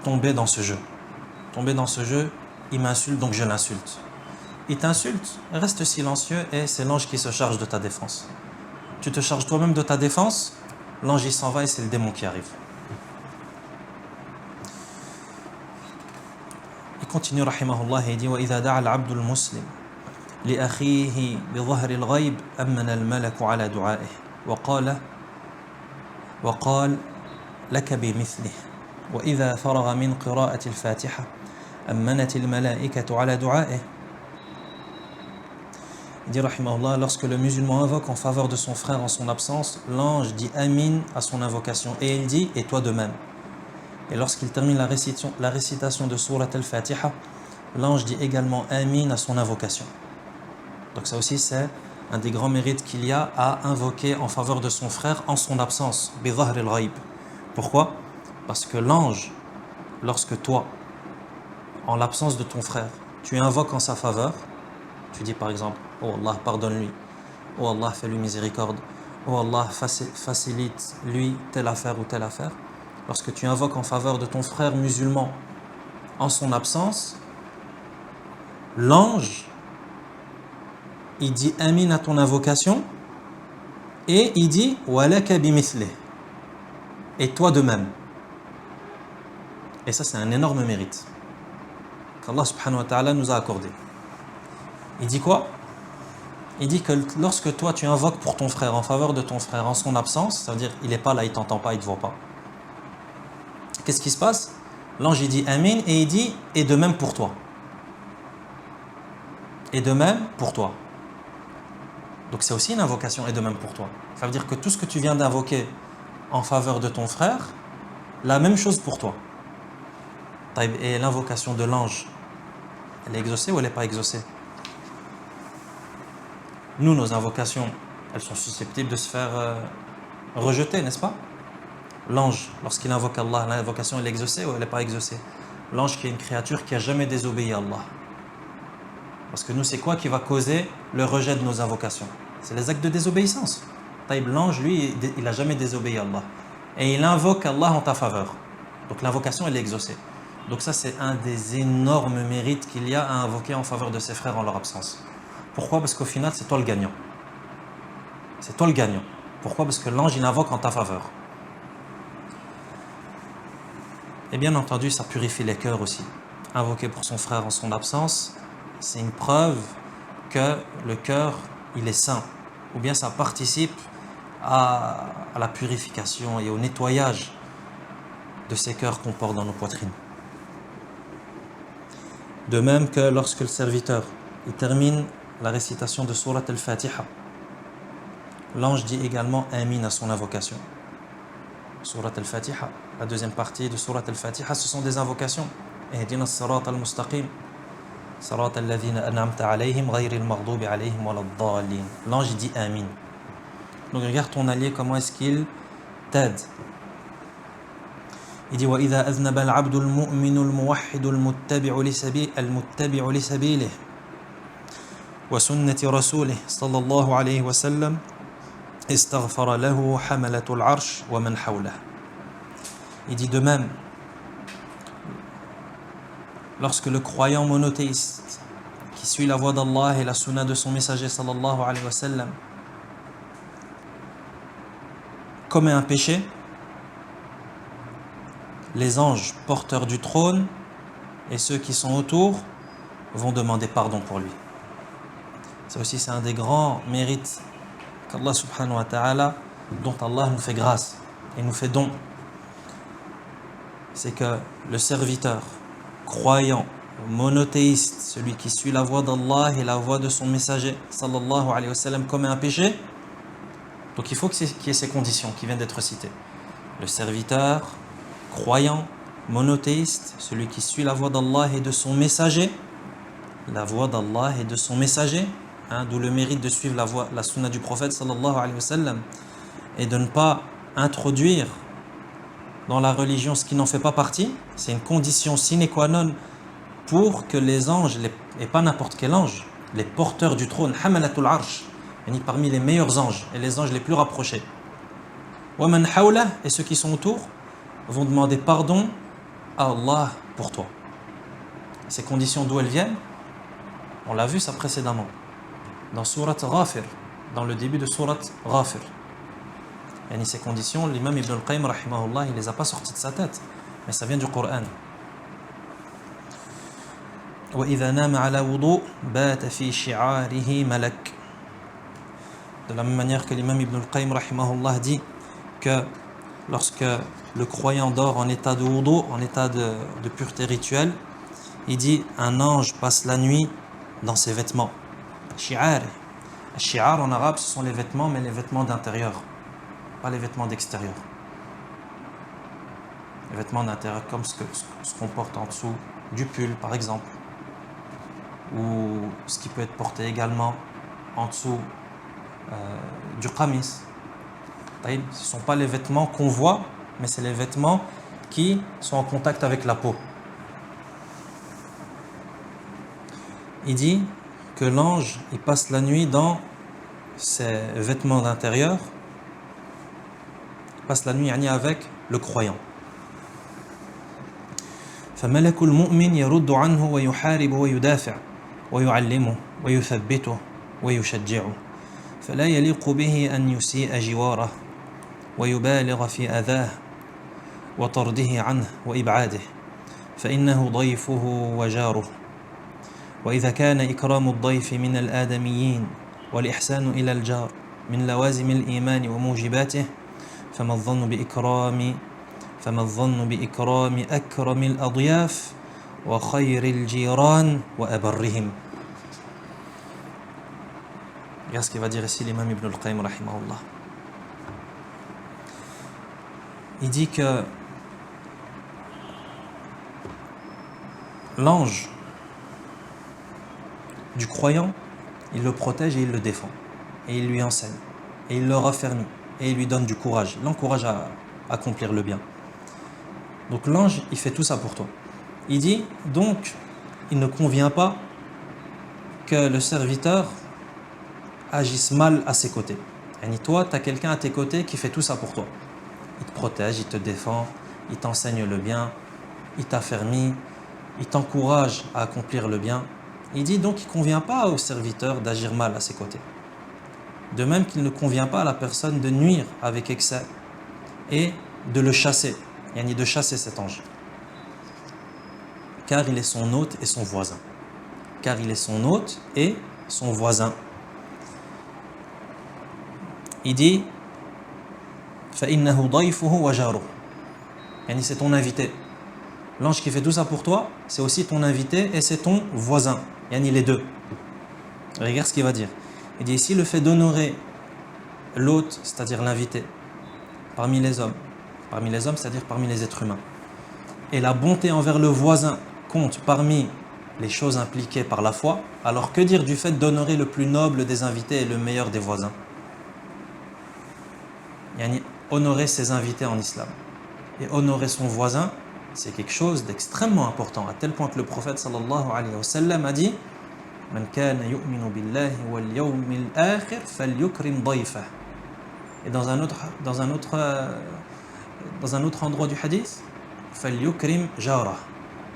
Speaker 1: tomber dans ce jeu. Tomber dans ce jeu, il m'insulte donc je l'insulte. Il t'insulte, reste silencieux et c'est l'ange qui se charge de ta défense. Tu te charges toi-même de ta défense, l'ange il s'en va et c'est le démon qui arrive. Il continue rahimahullah et il dit وَإِذَا دَعَ الْعَبْدُ الْمُسْلِمِ لِأَخِيهِ بِظَهْرِ الْغَيْبِ أَمَّنَ الْمَلَكُ عَلَى دُعَائِهِ وقال لك بمثله وإذا فرغ من قراءة الفاتحة أمنت الملائكة على دعائه. Il dit rahimahullah, lorsque le musulman invoque en faveur de son frère en son absence, l'ange dit Amin à son invocation et il dit et toi de même. Et lorsqu'il termine la récitation de Surat al-Fatiha, l'ange dit également Amin à son invocation. Donc ça aussi c'est un des grands mérites qu'il y a à invoquer en faveur de son frère en son absence. Bizahr al-ghaib. Pourquoi? Parce que l'ange, lorsque toi, en l'absence de ton frère, tu invoques en sa faveur, tu dis par exemple, oh Allah, pardonne-lui, oh Allah, fais-lui miséricorde, oh Allah, facilite-lui telle affaire ou telle affaire. Lorsque tu invoques en faveur de ton frère musulman en son absence, l'ange, il dit Amin à ton invocation et il dit Walaka bimithlih, et toi de même. Et ça c'est un énorme mérite qu'Allah subhanahu wa ta'ala nous a accordé. Il dit quoi? Il dit que lorsque toi tu invoques pour ton frère, en faveur de ton frère en son absence, ça veut dire il n'est pas là, il t'entend pas, il te voit pas, qu'est-ce qui se passe? L'ange il dit Amin et il dit et de même pour toi, et de même pour toi. Donc c'est aussi une invocation et de même pour toi. Ça veut dire que tout ce que tu viens d'invoquer en faveur de ton frère, la même chose pour toi. Et l'invocation de l'ange, elle est exaucée ou elle n'est pas exaucée? Nous, nos invocations, elles sont susceptibles de se faire rejeter, n'est-ce pas? L'ange, lorsqu'il invoque Allah, l'invocation elle est exaucée ou elle n'est pas exaucée? L'ange qui est une créature qui n'a jamais désobéi à Allah. Parce que nous, c'est quoi qui va causer le rejet de nos invocations? C'est les actes de désobéissance. Taïb, l'ange, lui, il n'a jamais désobéi à Allah. Et il invoque Allah en ta faveur. Donc l'invocation, elle est exaucée. Donc ça, c'est un des énormes mérites qu'il y a à invoquer en faveur de ses frères en leur absence. Pourquoi? Parce qu'au final, c'est toi le gagnant. C'est toi le gagnant. Pourquoi? Parce que l'ange, il invoque en ta faveur. Et bien entendu, ça purifie les cœurs aussi. Invoquer pour son frère en son absence, c'est une preuve que le cœur, il est saint. Ou bien ça participe à la purification et au nettoyage de ces cœurs qu'on porte dans nos poitrines. De même que lorsque le serviteur il termine la récitation de Surat al-Fatiha, l'ange dit également Amin à son invocation. Surat al-Fatiha, la deuxième partie de Surat al-Fatiha, ce sont des invocations. Ihdina as-sirat al-mustaqim, sirat alladhina an'amta alayhim, ghayril maghdubi alayhim waladdallin. L'ange dit Amin. Donc regarde ton allié, comment est-ce qu'il t'aide. Il dit وَإِذَا أَذْنَبَ الْعَبْدُ الْمُؤْمِنُ الْمُوَحِّدُ المتبع لسبيله وسنة رسوله صلى الله عليه وسلم استغفر له حملة العرش ومن حوله. Il dit de même, lorsque le croyant monothéiste qui suit la voie d'Allah et la sunna de son messager sallallahu alayhi wa sallam commet un péché, les anges porteurs du trône et ceux qui sont autour vont demander pardon pour lui. Ça aussi, c'est un des grands mérites qu'Allah subhanahu wa ta'ala, dont Allah nous fait grâce et nous fait don. C'est que le serviteur, croyant, monothéiste, celui qui suit la voie d'Allah et la voie de son messager sallallahu alayhi wa sallam commet un péché. Donc il faut qu'il y ait ces conditions qui viennent d'être citées. Le serviteur, croyant, monothéiste, celui qui suit la voie d'Allah et de son messager, la voie d'Allah et de son messager, d'où le mérite de suivre la sunna du prophète sallallahu alayhi wa sallam et de ne pas introduire dans la religion ce qui n'en fait pas partie. C'est une condition sine qua non pour que les anges, et pas n'importe quel ange, les porteurs du trône, hamalatul arsh, parmi les meilleurs anges et les anges les plus rapprochés, wa man hawla, et ceux qui sont autour, vont demander pardon à Allah pour toi. Ces conditions, d'où elles viennent? On l'a vu ça précédemment dans Surat Ghafir, dans le début de Surat Ghafir. Et ces conditions, l'imam Ibn al-Qayyim rahimahullah, il les a pas sorties de sa tête, mais ça vient du Coran. وَإِذَا نَامَ عَلَى وُضُوءٍ بَاتَ فِي شِعَارِهِ مَلَكٌ. De la même manière que l'imam Ibn al-Qayyim rahimahullah dit que lorsque le croyant dort en état de wudu, en état de pureté rituelle, il dit un ange passe la nuit dans ses vêtements. Shi'ar. Shi'ar en arabe, ce sont les vêtements, mais les vêtements d'intérieur, pas les vêtements d'extérieur. Les vêtements d'intérieur, comme ce qu'on porte en dessous du pull, par exemple, ou ce qui peut être porté également en dessous du qamis. Ce ne sont pas les vêtements qu'on voit, mais c'est les vêtements qui sont en contact avec la peau. Il dit que l'ange, il passe la nuit dans ses vêtements d'intérieur, il passe la nuit avec le croyant. فملك المؤمن يرد عنه ويحارب ويدافع ويعلمه ويثبته ويشجعه فلا يليق به أن يسيء جواره ويبالغ في أذاه وطرده عنه وإبعاده فإنه ضيفه وجاره وإذا كان إكرام الضيف من الآدميين والإحسان إلى الجار من لوازم الإيمان وموجباته فما الظن بإكرام أكرم الأضياف وخير الجيران وأبرهم. Regarde ce qu'il va dire ici l'imam Ibn al-Qayyim rahimahullah. Il dit que l'ange du croyant, il le protège et il le défend. Et il lui enseigne. Et il le raffermit. Et il lui donne du courage. Il l'encourage à accomplir le bien. Donc l'ange, il fait tout ça pour toi. Il dit, donc, il ne convient pas que le serviteur agisse mal à ses côtés. Et toi, tu as quelqu'un à tes côtés qui fait tout ça pour toi. Il te protège, il te défend, il t'enseigne le bien, il t'affermit, il t'encourage à accomplir le bien. Il dit donc qu'il ne convient pas au serviteur d'agir mal à ses côtés. De même qu'il ne convient pas à la personne de nuire avec excès et de le chasser, de chasser cet ange. Car il est son hôte et son voisin. Car il est son hôte et son voisin. Il dit فَإِنَّهُ ضَيْفُهُ وَجَارُهُ. C'est ton invité. L'ange qui fait tout ça pour toi, c'est aussi ton invité et c'est ton voisin. Les deux. Regarde ce qu'il va dire. Il dit ici le fait d'honorer l'hôte, c'est-à-dire l'invité, parmi les hommes, c'est-à-dire parmi les êtres humains, et la bonté envers le voisin compte parmi les choses impliquées par la foi, alors que dire du fait d'honorer le plus noble des invités et le meilleur des voisins? Honorer ses invités en islam et honorer son voisin, c'est quelque chose d'extrêmement important, à tel point que le prophète sallallahu alayhi wa sallam a dit Man kana yu'minu billahi wal yawmil akhir falyukrim dayfah. Et dans un autre endroit du hadith, falyukrim jarah.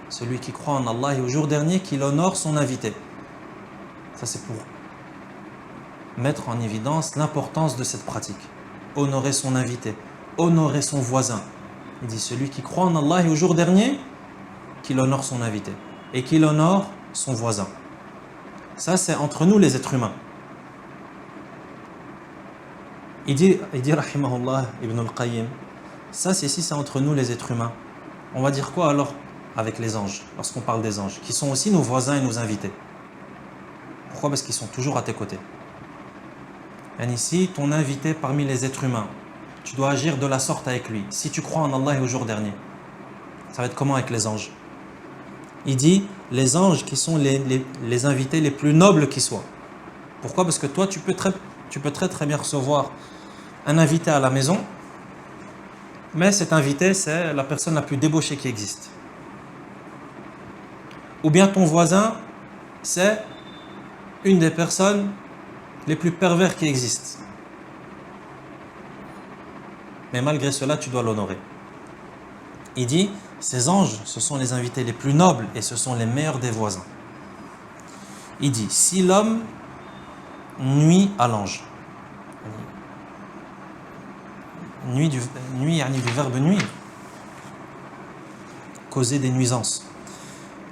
Speaker 1: Celui qui croit en Allah et au jour dernier, qu'il honore son invité. Ça, c'est pour mettre en évidence l'importance de cette pratique. Honorer son invité, honorer son voisin. Il dit celui qui croit en Allah et au jour dernier, qu'il honore son invité et qu'il honore son voisin. Ça, c'est entre nous les êtres humains. Il dit rahimahullah, Ibn al-Qayyim, ça c'est entre nous les êtres humains. On va dire quoi alors avec les anges, lorsqu'on parle des anges, qui sont aussi nos voisins et nos invités? Pourquoi? Parce qu'ils sont toujours à tes côtés. Et ici, ton invité parmi les êtres humains, tu dois agir de la sorte avec lui. Si tu crois en Allah et au jour dernier, ça va être comment avec les anges? Il dit, les anges qui sont les invités les plus nobles qui soient. Pourquoi? Parce que toi, tu peux très bien recevoir un invité à la maison, mais cet invité, c'est la personne la plus débauchée qui existe. Ou bien ton voisin, c'est une des personnes les plus pervers qui existent. Mais malgré cela, tu dois l'honorer. Il dit, ces anges, ce sont les invités les plus nobles et ce sont les meilleurs des voisins. Il dit, si l'homme nuit à l'ange, nuit du verbe nuire, causer des nuisances,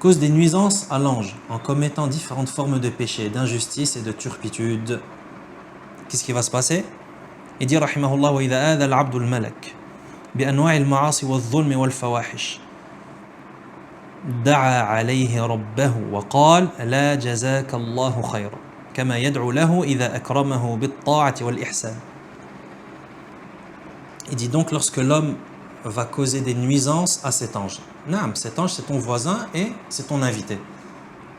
Speaker 1: cause des nuisances à l'ange en commettant différentes formes de péché, d'injustice et de turpitude. Qu'est-ce qui va se passer? Il dit rahimahullah wa idha adha al-'abdu al-malak bi anwa' al-ma'asi wal-dhulm wal-fawahish da'a 'alayhi rabbahu wa qala la jazaka Allahu khayran kama yad'u lahu idha akramahu bit-ta'ati wal-ihsan. Il dit donc lorsque l'homme va causer des nuisances à cet ange. Naam, cet ange c'est ton voisin et c'est ton invité.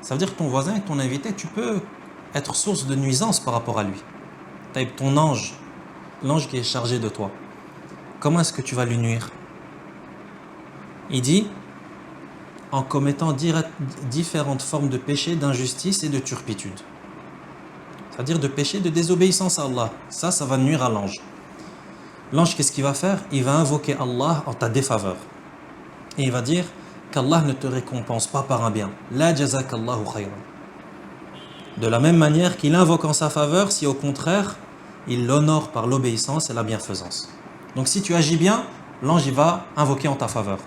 Speaker 1: Ça veut dire que ton voisin et ton invité, tu peux être source de nuisance par rapport à lui. Ton ange, l'ange qui est chargé de toi, comment est-ce que tu vas lui nuire? Il dit en commettant différentes formes de péché, d'injustice et de turpitude. C'est-à-dire de péché, de désobéissance à Allah. Ça va nuire à l'ange. L'ange, qu'est-ce qu'il va faire? Il va invoquer Allah en ta défaveur. Et il va dire qu'Allah ne te récompense pas par un bien. La jazakallahu khayran. De la même manière qu'il invoque en sa faveur si au contraire, il l'honore par l'obéissance et la bienfaisance. Donc si tu agis bien, l'ange il va invoquer en ta faveur.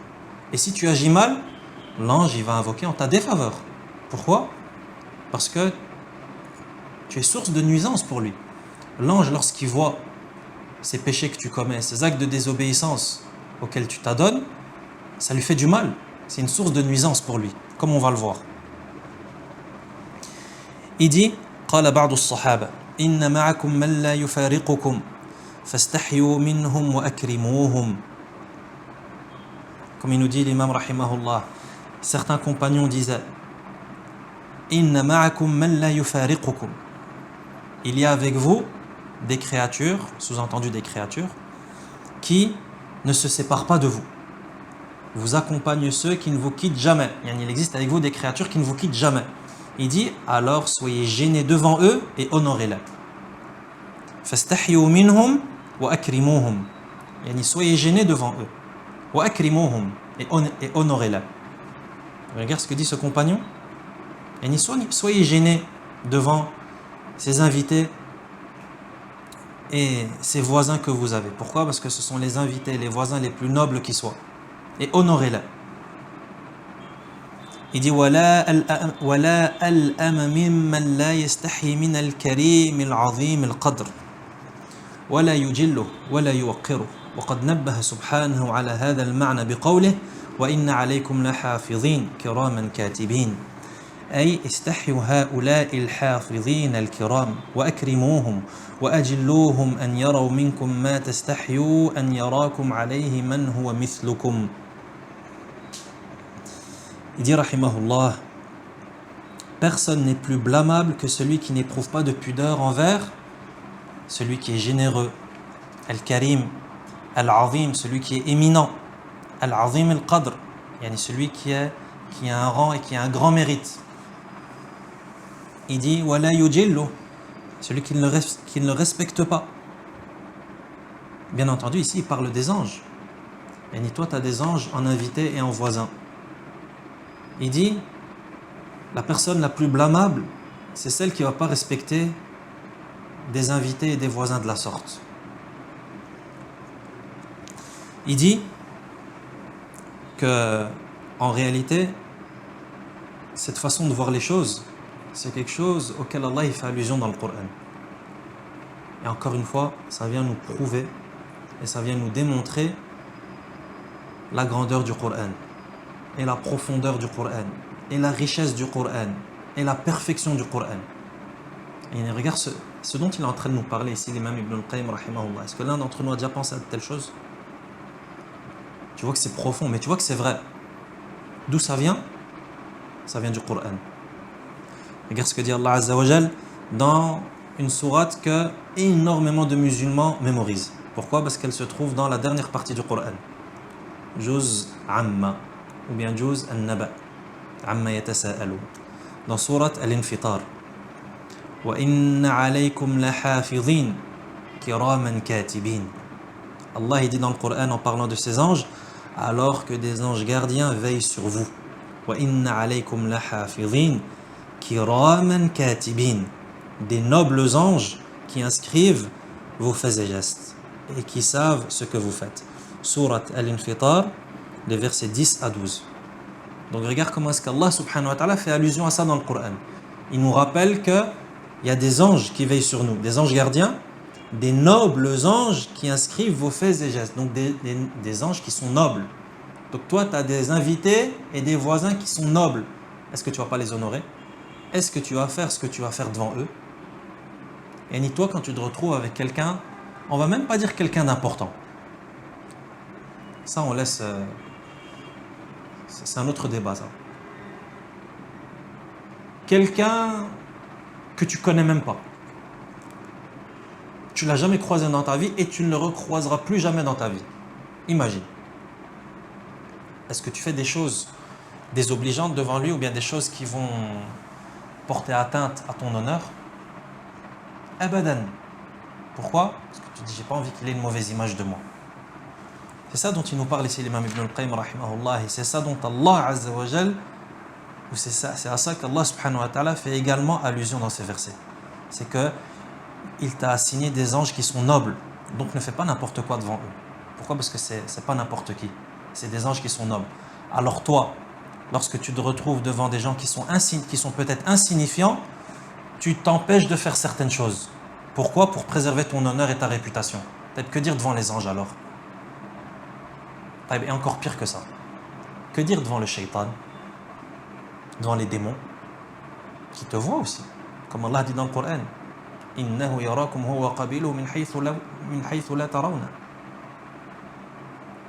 Speaker 1: Et si tu agis mal, l'ange il va invoquer en ta défaveur. Pourquoi? Parce que tu es source de nuisance pour lui. L'ange, lorsqu'il voit ces péchés que tu commets, ces actes de désobéissance auxquels tu t'adonnes, ça lui fait du mal. C'est une source de nuisance pour lui, comme on va le voir. Il dit, قال بعض الصحابة إن معكم من لا يفارقكم فاستحيوا منهم وأكرموهم. Comme il nous dit l'imam rahimahullah, certains compagnons disaient إن معكم من لا يفارقكم. Il y a avec vous des créatures, sous-entendu des créatures, qui ne se séparent pas de vous. Vous accompagnez ceux qui ne vous quittent jamais. Il existe avec vous des créatures qui ne vous quittent jamais. Il dit, alors soyez gênés devant eux et honorez-les. فَاسْتَحْيُوا مِنْهُمْ وَأَكْرِمُوهُمْ. Yani soyez gênés devant eux. وَأَكْرِمُوهُمْ. Et honorez-les. Regarde ce que dit ce compagnon. Yani soyez gênés devant ces invités et ces voisins que vous avez. Pourquoi? Parce que ce sont les invités, les voisins les plus nobles qui soient. Et honorez-les. Il dit ولا ألأم ممن لا يستحي من الكريم العظيم القدر ولا يجله ولا يوقره وقد نبه سبحانه على هذا المعنى بقوله وإن عليكم لحافظين كراما كاتبين أي استحيوا هؤلاء الحافظين الكرام وأكرموهم وأجلوهم أن يروا منكم ما تستحيوا أن يراكم عليه من هو مثلكم. Il dit rahimahullah, personne n'est plus blâmable que celui qui n'éprouve pas de pudeur envers celui qui est généreux, al-karim, al-azim, celui qui est éminent, al-azim al-qadr, yani celui qui a un rang et qui a un grand mérite. Il dit wala yujillu, celui qui ne le respecte pas. Bien entendu, ici il parle des anges. Yani toi tu as des anges en invité et en voisin. Il dit, la personne la plus blâmable, c'est celle qui ne va pas respecter des invités et des voisins de la sorte. Il dit que, en réalité, cette façon de voir les choses, c'est quelque chose auquel Allah il fait allusion dans le Coran. Et encore une fois, ça vient nous prouver et ça vient nous démontrer la grandeur du Coran. Et la profondeur du Coran, et la richesse du Coran, et la perfection du Coran. Et regarde ce dont il est en train de nous parler ici, l'imam Ibn al-Qayyim rahimahullah. Est-ce que l'un d'entre nous a déjà pensé à de telles choses? Tu vois que c'est profond, mais tu vois que c'est vrai. D'où ça vient? Ça vient du Coran. Regarde ce que dit Allah Azza wa Jal dans une sourate que énormément de musulmans mémorisent. Pourquoi? Parce qu'elle se trouve dans la dernière partie du Coran. Juz Amma. Ou bien Juz al-Naba, Amma yatasa'alun. Dans sourate Al-Infitar. Wa inna alaykum lahafidhin kiraman katibin. Allah il dit dans le Coran en parlant de ces anges, alors que des anges gardiens veillent sur vous. Wa inna alaykum lahafidhin kiraman katibin. Des nobles anges qui inscrivent vos faits et gestes et qui savent ce que vous faites. Sourate Al-Infitar, les versets 10 à 12. Donc regarde comment est-ce qu'Allah subhanahu wa ta'ala fait allusion à ça dans le Coran. Il nous rappelle qu'il y a des anges qui veillent sur nous, des anges gardiens, des nobles anges qui inscrivent vos faits et gestes. Donc des anges qui sont nobles. Donc toi tu as des invités et des voisins qui sont nobles. Est-ce que tu ne vas pas les honorer? Est-ce que tu vas faire ce que tu vas faire devant eux? Et ni toi quand tu te retrouves avec quelqu'un, on ne va même pas dire quelqu'un d'important. Ça on laisse... c'est un autre débat, ça. Quelqu'un que tu connais même pas. Tu l'as jamais croisé dans ta vie et tu ne le recroiseras plus jamais dans ta vie. Imagine. Est-ce que tu fais des choses désobligeantes devant lui ou bien des choses qui vont porter atteinte à ton honneur? Abadan. Pourquoi? Parce que tu dis, j'ai pas envie qu'il ait une mauvaise image de moi. C'est ça dont il nous parle ici l'imam Ibn al-Qayyim rahimahullah, et c'est ça dont Allah Azza wa Jal, ou c'est à ça qu'Allah subhanahu wa ta'ala fait également allusion dans ces versets. C'est que il t'a assigné des anges qui sont nobles, donc ne fais pas n'importe quoi devant eux. Pourquoi? Parce que c'est pas n'importe qui, c'est des anges qui sont nobles. Alors toi, lorsque tu te retrouves devant des gens qui sont peut-être insignifiants, tu t'empêches de faire certaines choses. Pourquoi? Pour préserver ton honneur et ta réputation. Peut-être que dire devant les anges alors? Et encore pire que ça. Que dire devant le shaitan? Devant les démons? Qui te voient aussi. Comme Allah dit dans le Coran. Innahu yarakum huwa qabiluhu min haythu la tarawna.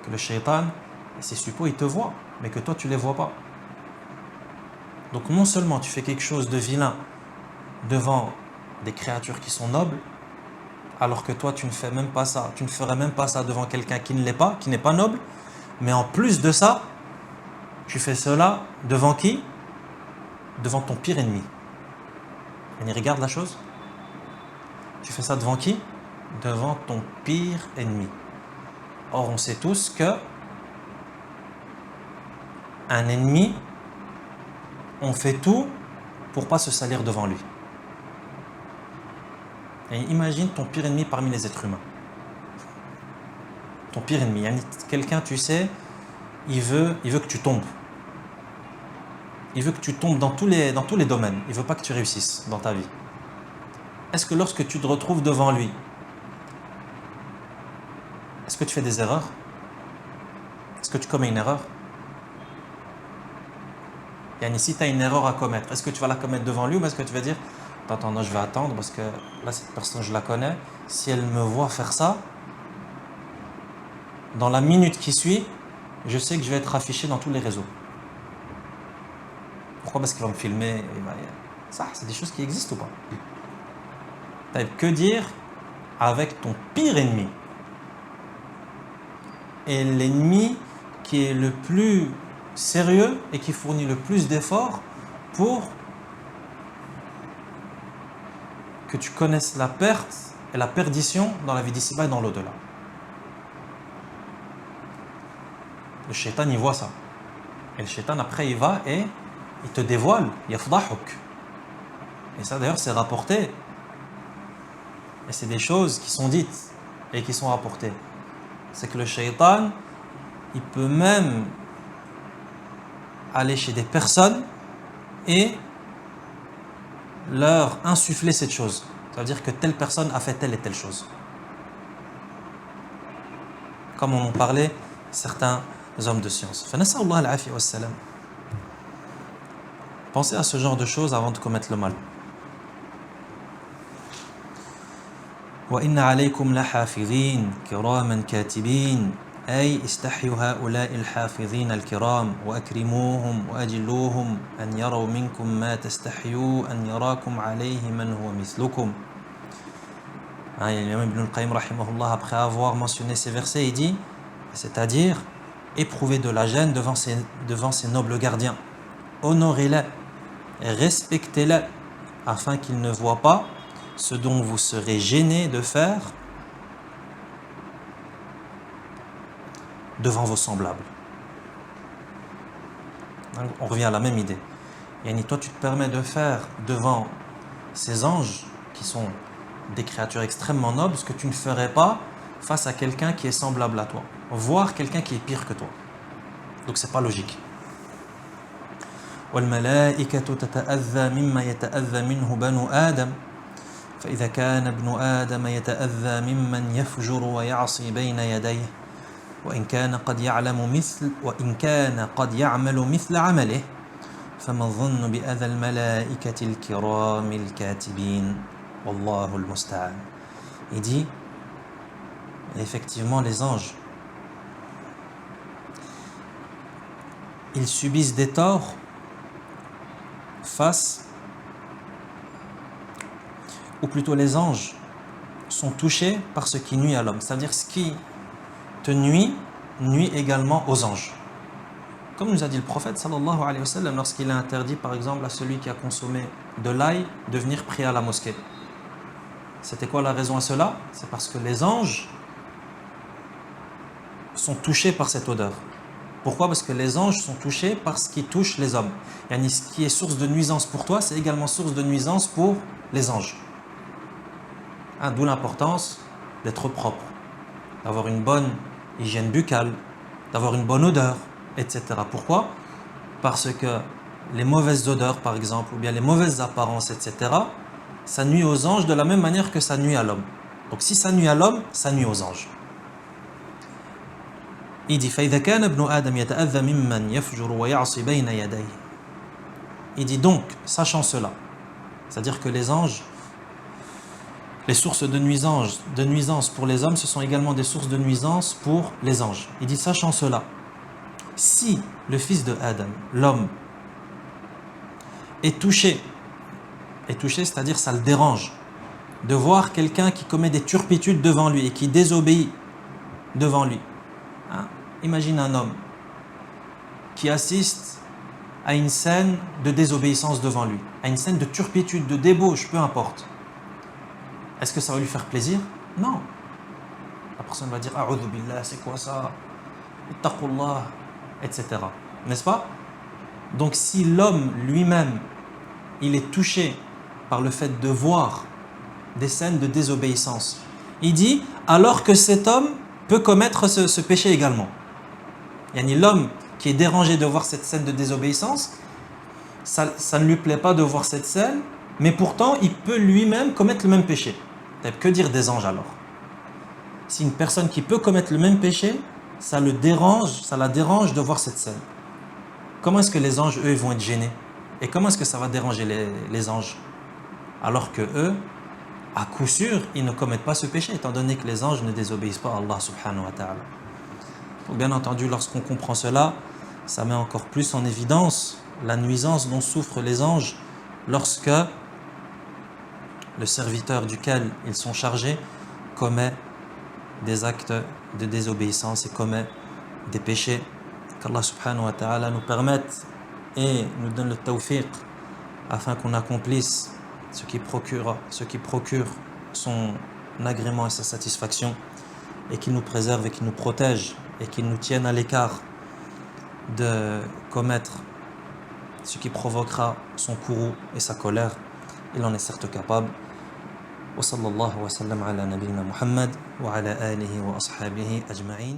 Speaker 1: Que le shaitan et ses suppôts, ils te voient, mais que toi tu ne les vois pas. Donc non seulement tu fais quelque chose de vilain devant des créatures qui sont nobles, alors que toi tu ne fais même pas ça, tu ne ferais même pas ça devant quelqu'un qui ne l'est pas, qui n'est pas noble, mais en plus de ça, tu fais cela devant qui? devant ton pire ennemi. Et regarde la chose. Tu fais ça devant qui? Devant ton pire ennemi. Or, on sait tous que un ennemi, on fait tout pour ne pas se salir devant lui. Et imagine ton pire ennemi parmi les êtres humains. Ton pire ennemi, quelqu'un, tu sais, il veut que tu tombes. Il veut que tu tombes dans tous les domaines. Il ne veut pas que tu réussisses dans ta vie. Est-ce que lorsque tu te retrouves devant lui, est-ce que tu fais des erreurs? Est-ce que tu commets une erreur? Si tu as une erreur à commettre, est-ce que tu vas la commettre devant lui ou est-ce que tu vas dire attends, non, je vais attendre parce que là, cette personne, je la connais. Si elle me voit faire ça, dans la minute qui suit, je sais que je vais être affiché dans tous les réseaux. Pourquoi? Parce qu'il va me filmer. Ça, c'est des choses qui existent ou pas? Que dire avec ton pire ennemi? Et l'ennemi qui est le plus sérieux et qui fournit le plus d'efforts pour que tu connaisses la perte et la perdition dans la vie d'ici-bas et dans l'au-delà. Le shaitan, il voit ça. Et le shaitan, après, il va et il te dévoile. Yafdahuk. Et ça, d'ailleurs, c'est rapporté. Et c'est des choses qui sont dites et qui sont rapportées. C'est que le shaitan, il peut même aller chez des personnes et leur insuffler cette chose. Ça veut dire que telle personne a fait telle et telle chose. Comme on en parlait certains hommes de science. Pensez à ce genre de choses avant de commettre le mal. وَإِنَّ عَلَيْكُمْ لَحَافِظِينَ كِرَامًا كَاتِبِينَ أي استحيوا هؤلاء الحافظين الكرام وأكرموهم وأجلوهم أن يروا منكم ما تستحيوا أن يراكم عليه من هو مثلكم. Ibn al-Qayyim rahimahullah, après avoir mentionné ces versets, il dit, c'est-à-dire éprouvez de la gêne devant ces nobles gardiens, honorez-les, respectez-les, afin qu'ils ne voient pas ce dont vous serez gênés de faire devant vos semblables. On revient à la même idée. Toi, tu te permets de faire devant ces anges qui sont des créatures extrêmement nobles ce que tu ne ferais pas face à quelqu'un qui est semblable à toi, voire quelqu'un qui est pire que toi. Donc c'est pas logique. والملائكة تتأذى مما يتأذى منه بنو آدم فإذا كان ابن آدم يتأذى ممن يفجر ويعصي بين يديه وإن كان قد يعمل مثل عمله فما الظن بأذى الملائكة الكرام الكاتبين والله المستعان. Il dit effectivement les anges ils subissent des torts ou plutôt les anges sont touchés par ce qui nuit à l'homme, c'est-à-dire ce qui te nuit également aux anges. Comme nous a dit le prophète sallallahu alayhi wa sallam lorsqu'il a interdit par exemple à celui qui a consommé de l'ail de venir prier à la mosquée. C'était quoi la raison à cela? C'est parce que les anges sont touchés par cette odeur. Pourquoi? Parce que les anges sont touchés par ce qui touche les hommes. Ce qui est source de nuisance pour toi, c'est également source de nuisance pour les anges. D'où l'importance d'être propre, d'avoir une bonne hygiène buccale, d'avoir une bonne odeur, etc. Pourquoi? Parce que les mauvaises odeurs, par exemple, ou bien les mauvaises apparences, etc., ça nuit aux anges de la même manière que ça nuit à l'homme. Donc si ça nuit à l'homme, ça nuit aux anges. Il dit فإذا كان ابن آدم يتأذى ممن يفجر ويعصي بين يديه. Il dit donc, sachant cela, c'est-à-dire que les anges, les sources de nuisance pour les hommes, ce sont également des sources de nuisance pour les anges. Il dit, sachant cela, si le fils de Adam, l'homme, est touché, c'est-à-dire ça le dérange, de voir quelqu'un qui commet des turpitudes devant lui et qui désobéit devant lui. Imagine un homme qui assiste à une scène de désobéissance devant lui, à une scène de turpitude, de débauche, peu importe, est-ce que ça va lui faire plaisir? Non. La personne va dire A'udhu billah, c'est quoi ça? Ittaqullah, etc. N'est-ce pas? Donc si l'homme lui-même, il est touché par le fait de voir des scènes de désobéissance, il dit alors que cet homme peut commettre ce péché également. Yani l'homme qui est dérangé de voir cette scène de désobéissance, ça ne lui plaît pas de voir cette scène, mais pourtant il peut lui-même commettre le même péché. Que dire des anges alors? Si une personne qui peut commettre le même péché, ça la dérange de voir cette scène. Comment est-ce que les anges, eux, vont être gênés? Et comment est-ce que ça va déranger les anges? Alors que eux, à coup sûr, ils ne commettent pas ce péché, étant donné que les anges ne désobéissent pas à Allah subhanahu wa ta'ala. Donc bien entendu, lorsqu'on comprend cela, ça met encore plus en évidence la nuisance dont souffrent les anges lorsque le serviteur duquel ils sont chargés commet des actes de désobéissance et commet des péchés. Qu'Allah subhanahu wa ta'ala nous permette et nous donne le tawfiq afin qu'on accomplisse ce qui procure son agrément et sa satisfaction, et qu'il nous préserve et qu'il nous protège et qu'il nous tienne à l'écart de commettre ce qui provoquera son courroux et sa colère. Il en est certes capable. Wa sallallahu wa sallam ala nabiyyina Muhammad wa ala alihi wa ashabihi ajma'in.